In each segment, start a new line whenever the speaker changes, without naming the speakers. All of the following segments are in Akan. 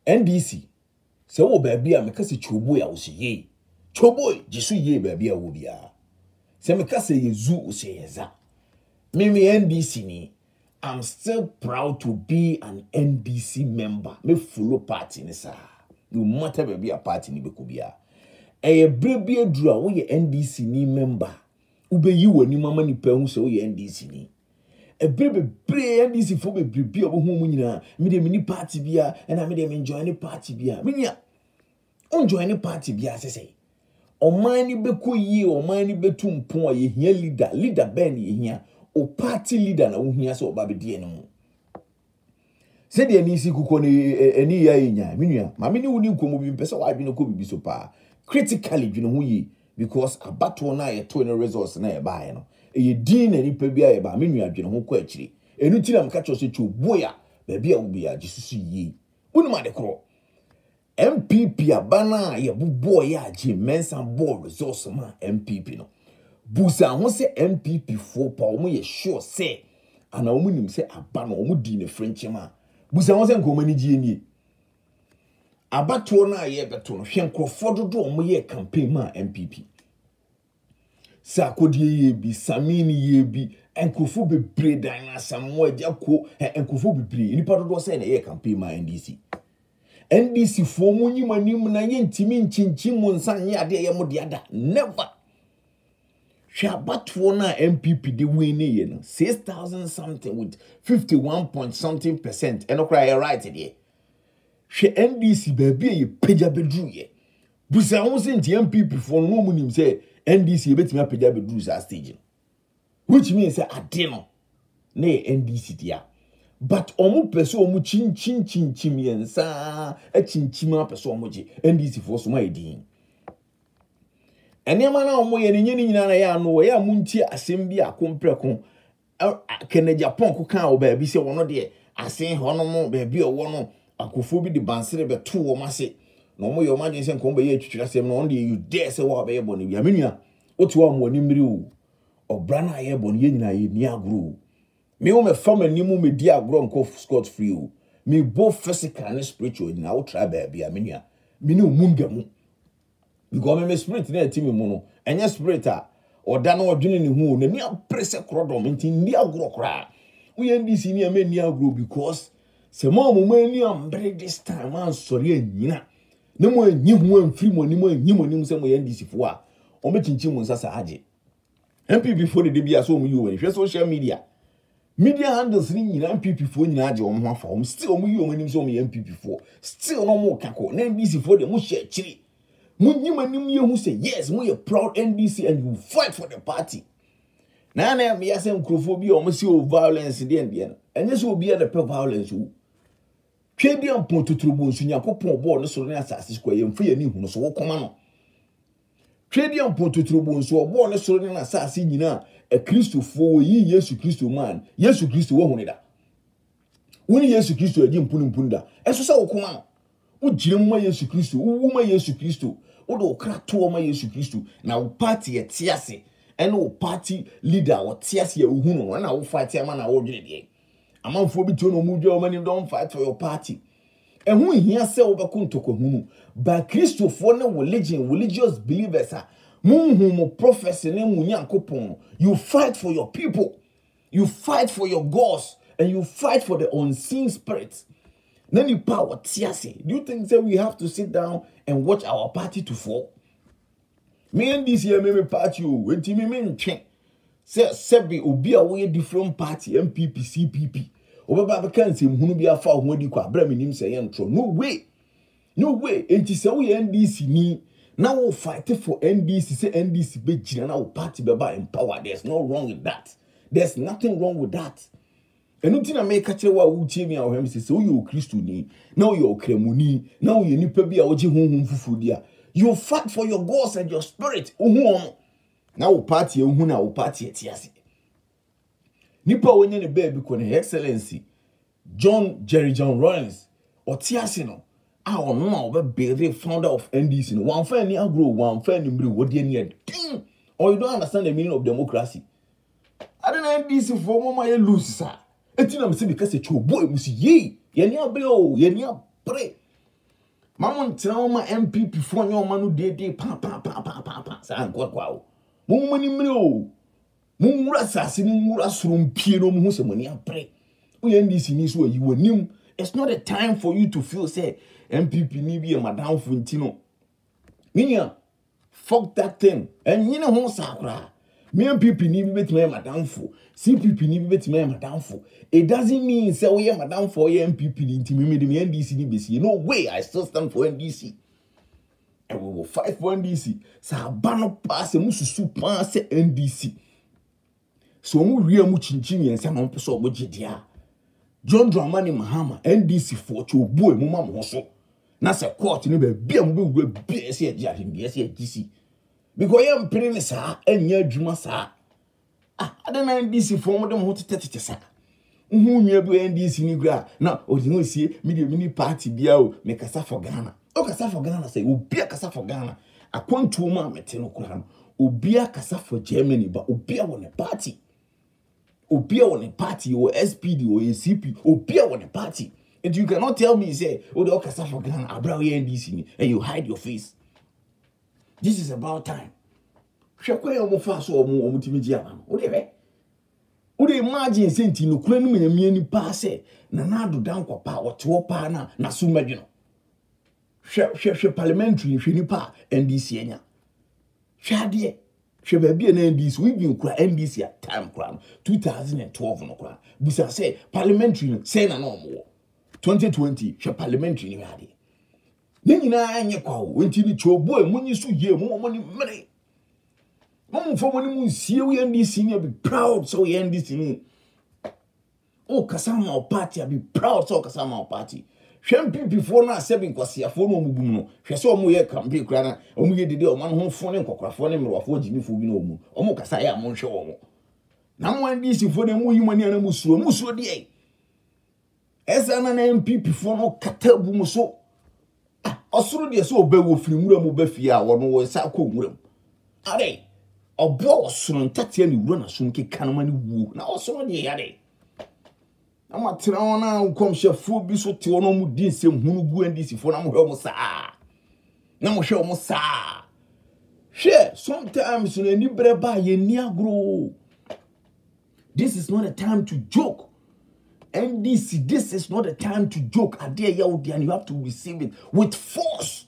NDC se wo baabi a meka se choboy a wo se ye choboy jisu ye baabi a wo bia se meka se yezu wo se yeza me NDC ni I'm still proud to be an NDC member me follow party ni sa no matter baabi a party ni beko bia brebi aduru a wo ye NDC ni member ubeyi wani mama ni pa hu se wo ye NDC ni Bre NDC for be obo hu mu nyina me de mini party bia na me de me join party bia me nya on join party bia sese oman ni beko yi oman ni betu mpon a ye hia leader ben ye hia o party leader na wo hia se oba be die no mu se de ni si kuko ni eni ya nya me nua ma me ni woni nkomo bi mpese wa adwene ko bibi so pa critically dwene ho yi because abato na ye to no resource na ye bae no ye din na nipa bia ye ba me nua adwene ho ko akiri enu ti na mka chose choboya ba bia wo bia jisusu yi wonu ma de kro MPP abana ye bubo ye age mensa board resource ma MPP no busa ho se MPP fo pa o mo ye sure say ana o mo nim se abana o mo di ne french ma busa ho se nkomani gie nie abato na ye beto no hwe nkrofo dodo o mo ye campaign ma MPP Sakodie ye bi samini ye bi enkrofo bebre dan na sammo agyako enkrofo bebre nipa dodo se na ye campaign ma NDC fo mu nyimanim na ye ntimi nchinchi mu nsan ye ade ye mo de ada never Shabato na MPP de win ye no 6,000 something with 51 point something percent enokra ye right there hwe NDC baby ye peja bedru ye busa ho se nti MPP fo no mu nim se NDC ebetimi apagya bedru sa stage which means say ade no na NDC dia but omu pese omu chin yensa chinchima pese omu je NDC for so my din enema na omu ye ne nyina na ya no ya munti asem bi akompreko kene Japan ko kan o ba bi se wono de asen hono mo ba bi o wono akofo bi de bansere be to wo mase no mo yo imagine say nkomba ye twitwira sem no on dey you dare say wa be ye boni bia menua otu wa mo animri o obra na ye boni ye nyina ye ni agro me o me fam animu me di agro nko scot free o me both physical and spiritual nyina wo try ba bia menua me ne omungamu because me spirit na timi mu no enye spirit a oda na odwene ne hu na ni aprese krodom nti ni agro kra wo ye ndisi ni ame ni agro because se mo mani ambre this time man sorry anyina ne mo anyi hu amfiri mo ni mo anyi mo ni se mo ye ndisi fo a o me chinchin mo nsasa age MPP fo de bia so mo yi o hwe social media handles ni nyina MPP fo nyina age o mo afa o still o mo yi o ni so mo ye MPP fo still no mo kako na NDC fo de mo share chiri mo nyima ni ye hu say yes mo ye proud NDC and you fight for the party na me ya se nkrofobia o mo see o violence de ende no enye so obi e de violence o Twedi ampon tuturubo nsunya kopon bo no soro ne asase kwa ye mfa ye ni hu no so wo koma no Twedi ampon tuturubo nsu obo no soro ne asase nyina e Kristofo yi Yesu Kristo man Yesu Kristo wo hu ne da woni Yesu Kristo agi mpunu da eso sa wo koma no wo gire mu Yesu Kristo wo ma Yesu Kristo wo do kra to ma Yesu Kristo na wo party e tiase ene wo party leader wo tiase ya hu no na wo fight ama na wo dwene de amanfo bi to no mu dwa mani don't fight for your party ehun hia se obeko ntoko hunu ba Christopher ne religious believers mo prophecy ne mu nyankopon you fight for your people you fight for your gods and you fight for the unseen spirits then you power tiase do you think that we have to sit down and watch our party to fall me and this year me party o enti me ntwe se be obi a we different party MPP CPP obaba be kan se hunu bi afa ho di kwa abra menim se ye ntro no way enti se we NDC ni na wo fight for NDC se NDC be gina na wo party be ba empower there's no wrong with that there's nothing wrong with that enu ti na me ka kire wa wo tie mi a wo hem se wo ye o Kristo ni na wo ye o kremuni na wo ye nipa bi a wo ji honhom fufu dia you fight for your goals and your spirit ohun na wo party ehun na wo party etiase nipa wonye ne baby ko ne excellency Jerry John Rawlings otiase no a ono ma obe founder of NDC no one fan ni agro one fan ni mbre wodi ani adin or you don't understand the meaning of democracy I don't NDC for mama ye lose sa eti na mse bi kase chobo emusi ye ni abre o ye ni abre Mamon trauma MPP for your manu de pa sa nkwa kwa. Mumani mro. Mumura sasi mumura surum pie no mu se mani apre. NDC ni so you nim. It's not a time for you to feel say MPP ni be madam funtino. Minya fuck that thing. And you know ho sakra. Me MPP ni be betime madam fu. CPP ni be betime madam fu. It doesn't mean say we madam for MPP ni ntimi me the NDC ni besi. No way, I still stand for NDC. And we will fight for NDC. Sa bano pass mususu pan say NDC. So mu ria mu chinchin yensa no pese obogidia. John Dramani Mahama NDC for to boy mu ma mo so. Na se court ni be bia mu be wura bia se agya him se agisi. Because I am pretty sa enya adwuma sa. Adana NDC for mo dem ho tetete sa. Hu nwa bi NDC ni gra na odin osie mini party bia o me kasa for Ghana. O kasa for Ghana say obia kasa for Ghana. Akwantu ma mete no kura no. Obia kasa for Germany ba obia won a party. Obia won a party or SPD or ACP obia won a party. And you cannot tell me say oh the kasa for Ghana abra we NDC ni and you hide your face. This is about time. Hwekwe omo fa so omo timi ji ama. O de be. O de imagine senti no kura no menyamia ni pa se na na do dan kwa otewo pa na so madwino. Hwe parliamentary hwe ni pa NDC enya. Hwade hwe ba bia na NDC we bin kura NDC at time kura 2012 no kura. Busa say parliamentary say na no mo. 2020 hwe parliamentary ni hade. Nyina anye kwa wo enti ni chobo munyi so ye mo ni mere. Mom for money mun see we NDC ni be proud so we NDC ni. O kasama o party be proud so kasama o party. Hwem before na seven kwasiafo no mubum no. Hwe so omo ye campaign kura na omo ye dede o man ho fo ne nkokrafo ne mrofo gimifo bi no omo. Omo kasa ya mo hwe omo. Na mo NDC fo ne mo yimani ana musuo de. Esa na MPP fo no katabu mu so. Osuru de so obewo firi nwura mu bafie a wono wo sa akọ nwura mu. Ade obo osuru ntatia ni wura na so nkeka no mane wuo na osuru de yade. Na matira wona ukomhyefu bi so te wono mu di nsem hunu gu NDC fo na mo hwe mo saa. Na mo hwe mo saa. Hwe sometimes no ni breba ye ni agro. This is not a time to joke. NDC, this is not a time to joke. And you have to receive it with force.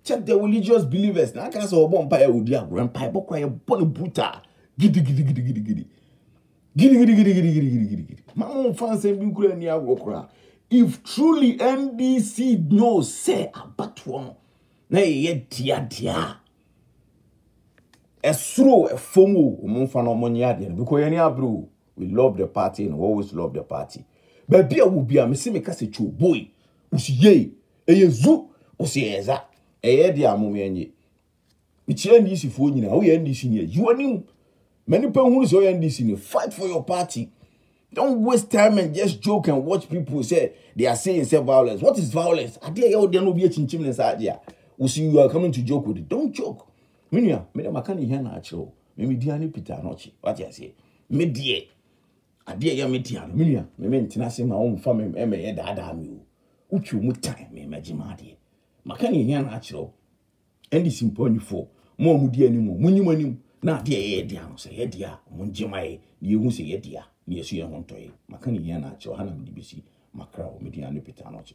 Check the religious believers. Now, I can't say, oh, Bompire would be grandpa, but cry a bonny buta. Giddy. My fans and Ukraine. If truly NDC knows, say, about one, nay, yet, dia. A throw a fomo, Monfano Moniadian, because any abru. We love the party and always love the party. But Bia will be a missing case to boy. Usi ye, a zoo, usi eza, a dia mummy. It's NDC for you now. We NDC here. You and him. Many people who is NDC fight for your party. Don't waste time and just joke and watch people say they are saying self violence. What is violence? I dare you there no be a chinchim inside there. Usi you are coming to joke with it. Don't joke. Minya, me the makani here natural. Me diani Peter nochi. What you say? Me die. Adia ya metiano minia me mentina se ma o mfa me ye daada mi o utwu mu time me magima ade maka ni hia na akiro endi simponifo mo mudi animu munyim anim na ade ye dia no se ye dia mo ngima ye ni ehu se ye dia ni esu ye ho ntoye maka ni hia na akiro hana me dibisi makra o media no Peter noche.